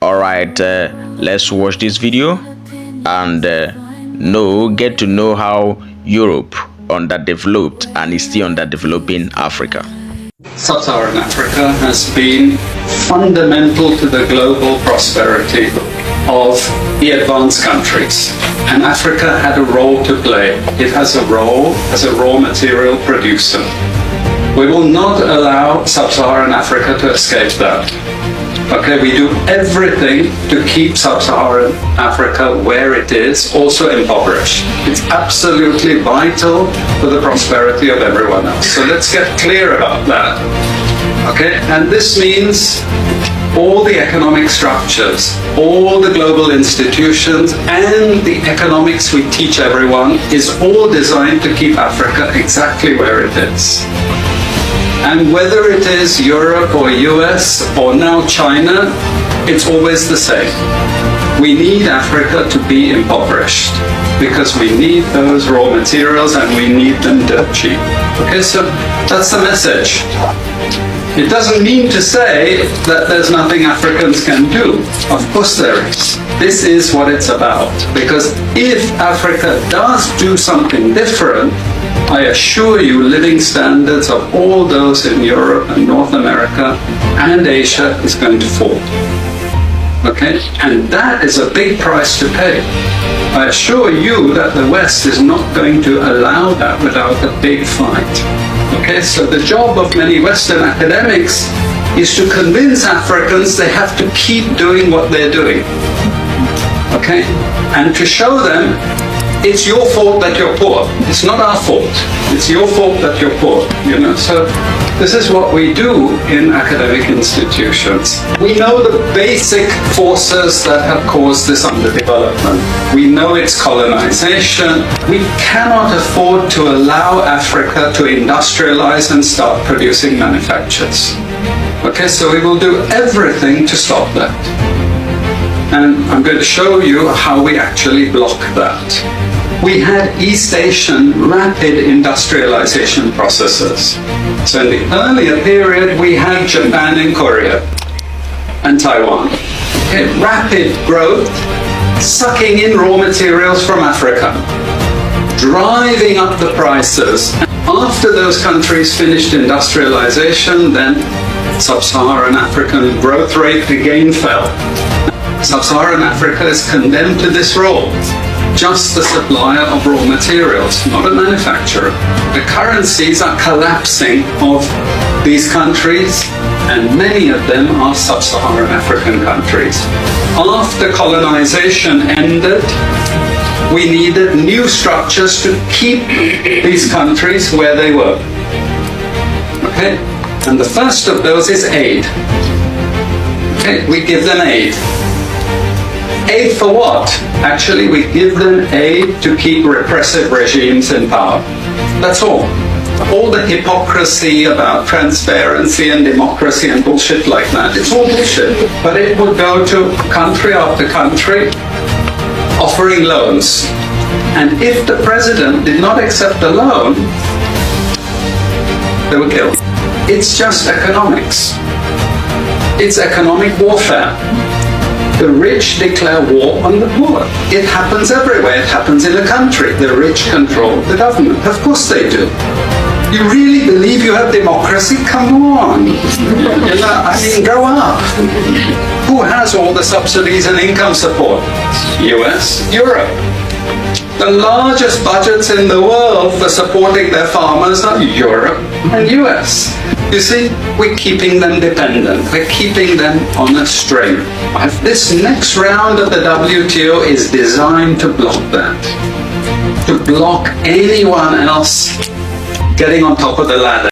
Alright, let's watch this video and get to know how Europe underdeveloped and is still underdeveloping Africa. Sub-Saharan Africa has been fundamental to the global prosperity of the advanced countries, and Africa had a role to play. It has a role as a raw material producer. We will not allow Sub-Saharan Africa to escape that. Okay, we do everything to keep Sub-Saharan Africa where it is, also impoverished. It's absolutely vital for the prosperity of everyone else. So let's get clear about that. Okay, and this means all the economic structures, all the global institutions, and the economics we teach everyone is all designed to keep Africa exactly where it is. And whether it is Europe or US or now China, it's always the same. We need Africa to be impoverished because we need those raw materials and we need them dirt cheap. Okay, so that's the message. It doesn't mean to say that there's nothing Africans can do. Of course there is. This is what it's about. Because if Africa does do something different, I assure you living standards of all those in Europe and North America and Asia is going to fall. Okay? And that is a big price to pay. I assure you that the West is not going to allow that without a big fight. Okay? So the job of many Western academics is to convince Africans they have to keep doing what they're doing. Okay? And to show them it's your fault that you're poor. It's not our fault. It's your fault that you're poor. You know, so this is what we do in academic institutions. We know the basic forces that have caused this underdevelopment. We know it's colonization. We cannot afford to allow Africa to industrialize and start producing manufactures. Okay, so we will do everything to stop that. And I'm going to show you how we actually block that. We had East Asian rapid industrialization processes. So in the earlier period, we had Japan and Korea and Taiwan. Okay, rapid growth, sucking in raw materials from Africa, driving up the prices. After those countries finished industrialization, then Sub-Saharan African growth rate again fell. Sub-Saharan Africa is condemned to this role, just the supplier of raw materials, not a manufacturer. The currencies are collapsing of these countries, and many of them are Sub-Saharan African countries. After colonization ended, we needed new structures to keep these countries where they were. Okay? And the first of those is aid. Okay? We give them aid. Aid for what? Actually, we give them aid to keep repressive regimes in power. That's all. All the hypocrisy about transparency and democracy and bullshit like that, it's all bullshit. But it would go to country after country offering loans. And if the president did not accept a loan, they were killed. It's just economics. It's economic warfare. The rich declare war on the poor. It happens everywhere. It happens in a country. The rich control the government. Of course they do. You really believe you have democracy? Come on. I mean, grow up. Who has all the subsidies and income support? US, Europe. The largest budgets in the world for supporting their farmers are Europe and US. You see, we're keeping them dependent. We're keeping them on a string. This next round of the WTO is designed to block that. To block anyone else getting on top of the ladder.